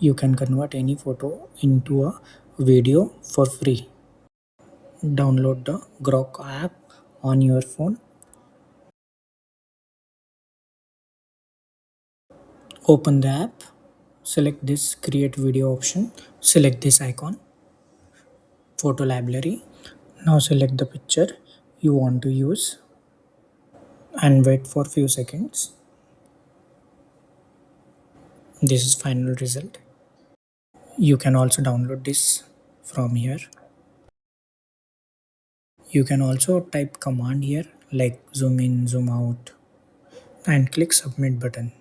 You can convert any photo into a video for free. Download the Grok app on your phone. Open the app. Select this create video option. Select this icon, photo library. Now select the picture you want to use and wait for few seconds. This is final result. You can also download this from here. You can also type command here like zoom in, zoom out and click submit button.